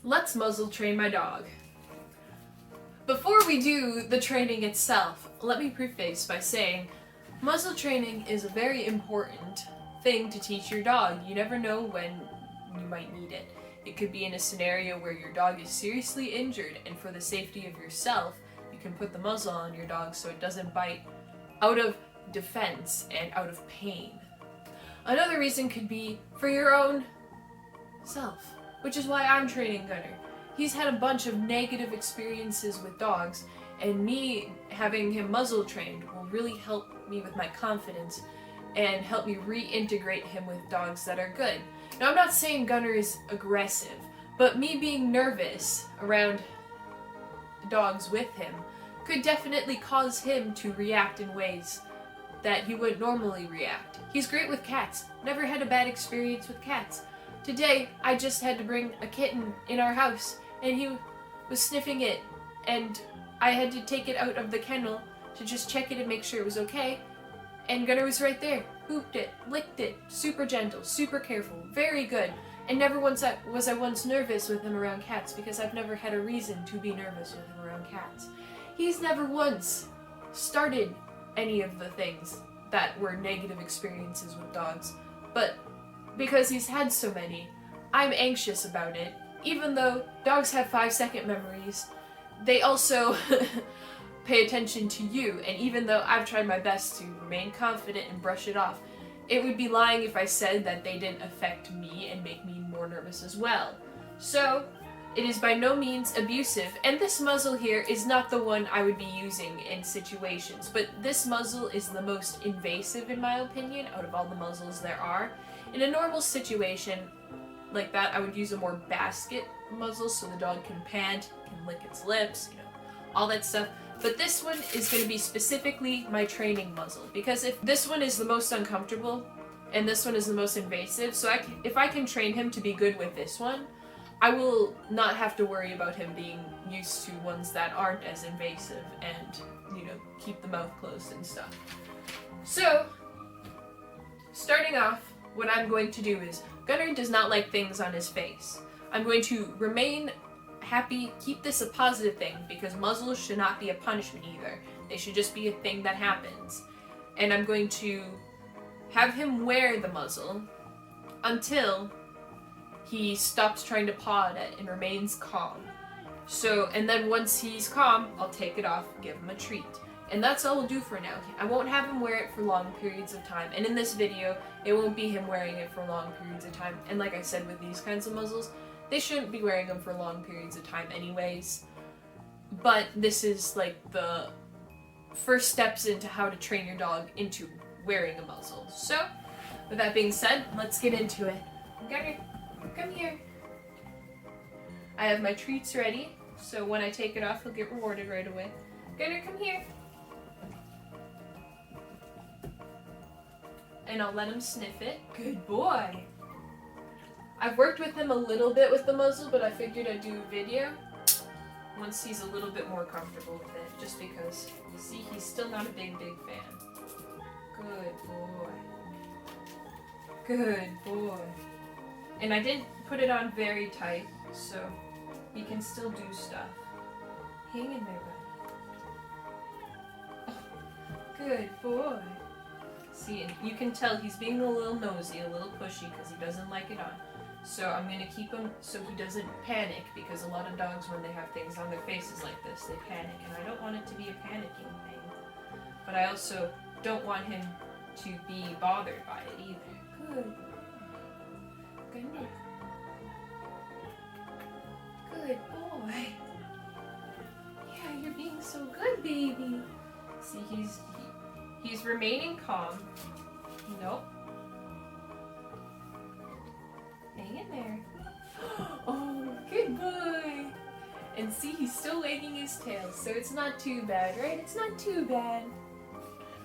Let's muzzle train my dog. Before we do the training itself, let me preface by saying muzzle training is a very important thing to teach your dog. You never know when you might need it. It could be in a scenario where your dog is seriously injured, and for the safety of yourself, you can put the muzzle on your dog so it doesn't bite out of defense and out of pain. Another reason could be for your own self, which is why I'm training Gunner. He's had a bunch of negative experiences with dogs, and me having him muzzle trained will really help me with my confidence and help me reintegrate him with dogs that are good. Now, I'm not saying Gunner is aggressive, but me being nervous around dogs with him could definitely cause him to react in ways that he wouldn't normally react. He's great with cats. Never had a bad experience with cats. Today, I just had to bring a kitten in our house, and he was sniffing it, and I had to take it out of the kennel to just check it and make sure it was okay, and Gunner was right there. Pooped it, licked it, super gentle, super careful, very good, and never once was I once nervous with him around cats, because I've never had a reason to be nervous with him around cats. He's never once started any of the things that were negative experiences with dogs, but because he's had so many, I'm anxious about it. Even though dogs have 5-second memories, they also pay attention to you, and even though I've tried my best to remain confident and brush it off, it would be lying if I said that they didn't affect me and make me more nervous as well. So, it is by no means abusive, and this muzzle here is not the one I would be using in situations, but this muzzle is the most invasive in my opinion out of all the muzzles there are. In a normal situation like that, I would use a more basket muzzle so the dog can pant, can lick its lips, all that stuff. But this one is going to be specifically my training muzzle, because if this one is the most uncomfortable and this one is the most invasive, so if I can train him to be good with this one, I will not have to worry about him being used to ones that aren't as invasive and, keep the mouth closed and stuff. So, starting off, what I'm going to do is, Gunner does not like things on his face. I'm going to remain happy, keep this a positive thing, because muzzles should not be a punishment either. They should just be a thing that happens. And I'm going to have him wear the muzzle until he stops trying to paw at it and remains calm. And then once he's calm, I'll take it off, give him a treat. And that's all we'll do for now. I won't have him wear it for long periods of time. And in this video, it won't be him wearing it for long periods of time. And like I said, with these kinds of muzzles, they shouldn't be wearing them for long periods of time anyways. But this is like the first steps into how to train your dog into wearing a muzzle. So, with that being said, let's get into it. Gunner, come here. I have my treats ready, so when I take it off, he'll get rewarded right away. Gunner, come here. And I'll let him sniff it. Good boy. I've worked with him a little bit with the muzzle, but I figured I'd do a video once he's a little bit more comfortable with it, just because, you see, he's still not a big fan. Good boy. Good boy. And I didn't put it on very tight, so he can still do stuff. Hang in there, buddy. Oh, good boy. See, and you can tell he's being a little nosy, a little pushy, because he doesn't like it on. So I'm going to keep him so he doesn't panic, because a lot of dogs, when they have things on their faces like this, they panic, and I don't want it to be a panicking thing. But I also don't want him to be bothered by it either. Good. Good. Good boy. Yeah, you're being so good, baby. See, he's remaining calm. Nope. Hang in there. Oh, good boy. And see, he's still wagging his tail, so it's not too bad, right? It's not too bad.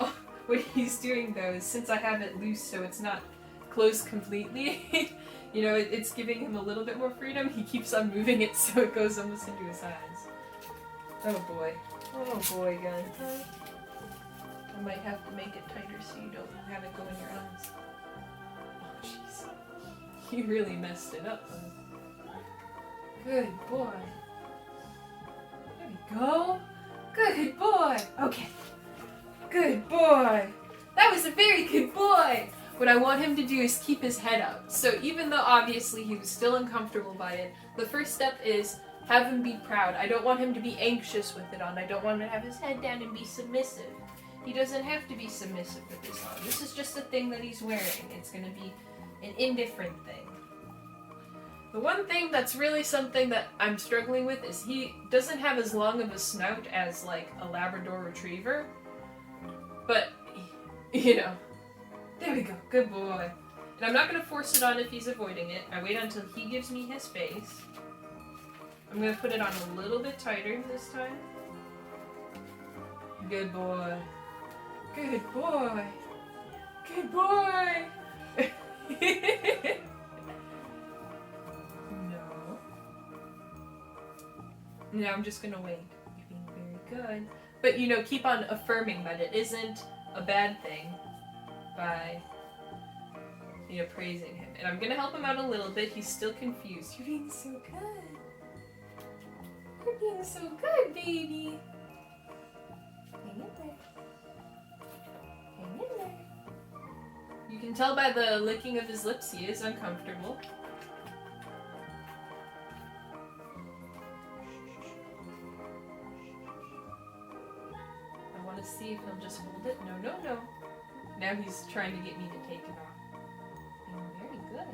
Oh, what he's doing though is, since I have it loose so it's not closed completely, it's giving him a little bit more freedom. He keeps on moving it so it goes almost into his eyes. Oh boy. Oh boy, Gun. I might have to make it tighter so you don't have it go in your eyes. Oh jeez. You really messed it up, huh? Good boy. There we go. Good boy. Okay. Good boy. That was a very good boy. What I want him to do is keep his head up. So even though obviously he was still uncomfortable by it, the first step is have him be proud. I don't want him to be anxious with it on. I don't want him to have his head down and be submissive. He doesn't have to be submissive with this on. This is just a thing that he's wearing. It's going to be an indifferent thing. The one thing that's really something that I'm struggling with is he doesn't have as long of a snout as like a Labrador Retriever. But, you know, there we go. Good boy. And I'm not going to force it on if he's avoiding it. I wait until he gives me his face. I'm going to put it on a little bit tighter this time. Good boy. Good boy. Good boy. No. Now I'm just going to wait. You're being very good. But, you know, keep on affirming that it isn't a bad thing by, you know, praising him. And I'm going to help him out a little bit. He's still confused. You're being so good. You're being so good, baby. Hang in there. Hang in there. You can tell by the licking of his lips he is uncomfortable. I want to see if he'll just hold it. No, no, no. Now he's trying to get me to take it off. You're very good.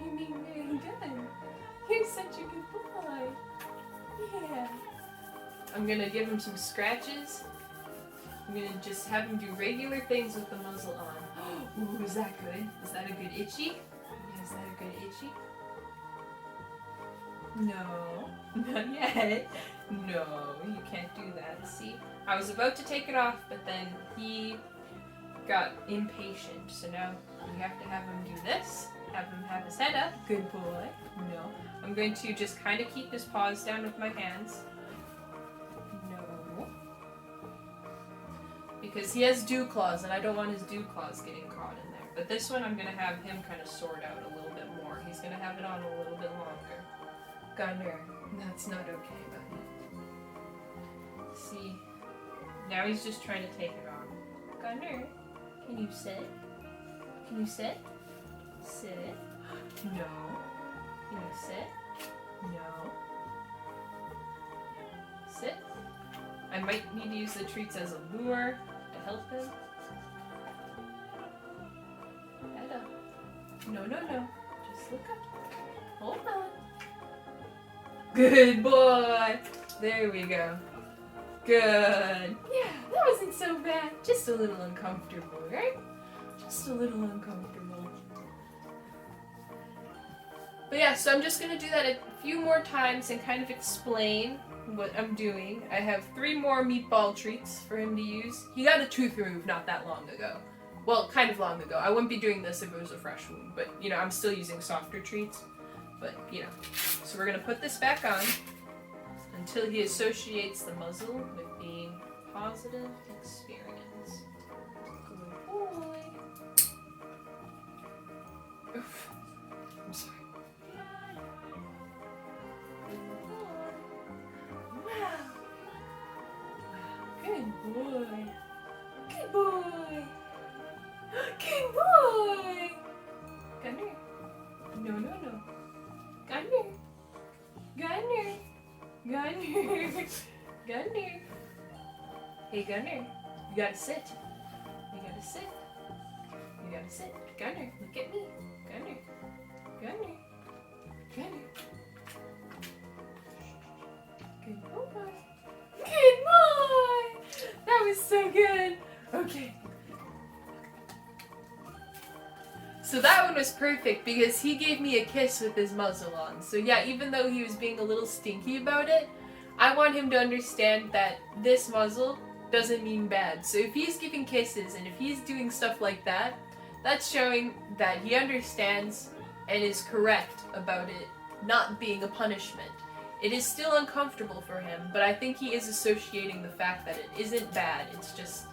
You're being very good. You're such a good boy. Yeah. I'm gonna give him some scratches. I'm gonna just have him do regular things with the muzzle on. Ooh, is that good? Is that a good itchy? Yeah, is that a good itchy? No, not yet. No, you can't do that. See, I was about to take it off, but then he got impatient. So now we have to have him do this. Have him have his head up. Good boy. No. I'm going to just kind of keep his paws down with my hands. No. Because he has dew claws, and I don't want his dew claws getting caught in there. But this one, I'm going to have him kind of sort out a little bit more. He's going to have it on a little bit longer. Gunner. That's not okay, buddy. See? Now he's just trying to take it on. Gunner, can you sit? Can you sit? Sit. No. Can you sit? No. Sit. I might need to use the treats as a lure to help him. Head up. No, no, no. Just look up. Hold on. Good boy. There we go. Good. Yeah, that wasn't so bad. Just a little uncomfortable, right? Just a little uncomfortable. But yeah, so I'm just going to do that a few more times and kind of explain what I'm doing. I have 3 more meatball treats for him to use. He got a tooth removed not that long ago. Well, kind of long ago. I wouldn't be doing this if it was a fresh wound, but, you know, I'm still using softer treats. But, you know. So we're going to put this back on until he associates the muzzle with being a positive experience. Good boy. Oof. I'm sorry. Good boy. Good boy. Good boy. Gunner. No, no, no. Gunner. Gunner. Gunner. Gunner. Hey, Gunner. You gotta sit. You gotta sit. You gotta sit. Gunner, look at me. Gunner. Gunner. Gunner. Good boy. Good boy! That was so good. Okay. So that one was perfect because he gave me a kiss with his muzzle on. So yeah, even though he was being a little stinky about it, I want him to understand that this muzzle doesn't mean bad. So if he's giving kisses and if he's doing stuff like that, that's showing that he understands and is correct about it not being a punishment. It is still uncomfortable for him, but I think he is associating the fact that it isn't bad. It's just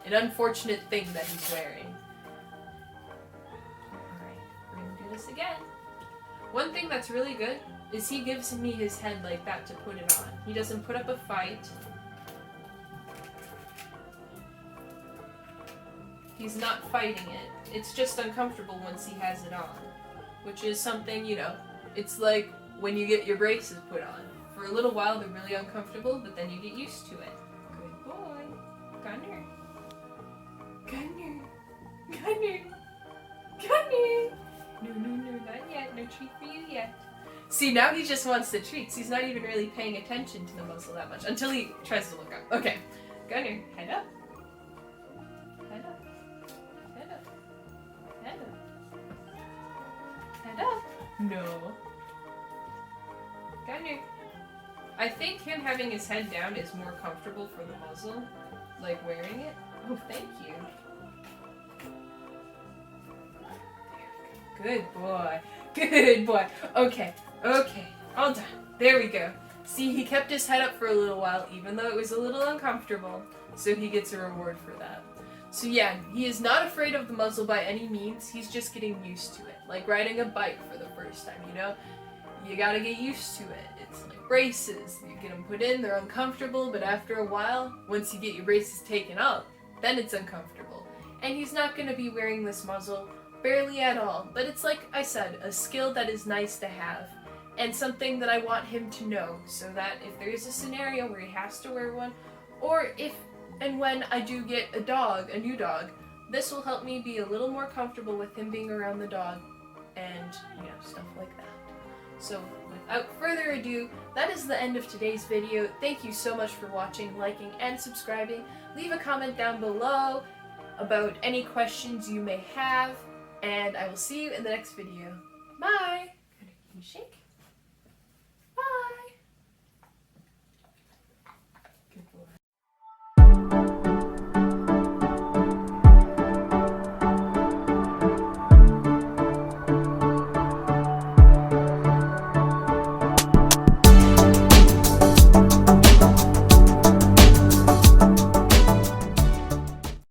an unfortunate thing that he's wearing. Alright, we're going to do this again. One thing that's really good is he gives me his head like that to put it on. He doesn't put up a fight. He's not fighting it. It's just uncomfortable once he has it on. Which is something, you know, it's like when you get your braces put on. For a little while they're really uncomfortable, but then you get used to it. Good boy. Gunner. Gunner. Gunner. Gunner. No, not yet. No treat for you yet. See, now he just wants the treats. He's not even really paying attention to the muzzle that much until he tries to look up. Okay. Gunner, head up. Head up. Head up. Head up. Head up. No. Gunner. I think him having his head down is more comfortable for the muzzle. Like wearing it. Oh, thank you. Good boy. Good boy. Okay. Okay. All done. There we go. See, he kept his head up for a little while, even though it was a little uncomfortable. So he gets a reward for that. So yeah, he is not afraid of the muzzle by any means. He's just getting used to it. Like riding a bike for the first time, you know? You gotta get used to it. It's like braces. You get them put in, they're uncomfortable, but after a while, once you get your braces taken out, then it's uncomfortable. And he's not gonna be wearing this muzzle barely at all. But it's like I said, a skill that is nice to have. And something that I want him to know, so that if there is a scenario where he has to wear one, or if and when I do get a dog, a new dog, this will help me be a little more comfortable with him being around the dog and, you know, stuff like that. So without further ado, that is the end of today's video. Thank you so much for watching, liking, and subscribing. Leave a comment down below about any questions you may have, and I will see you in the next video. Bye! Can you shake?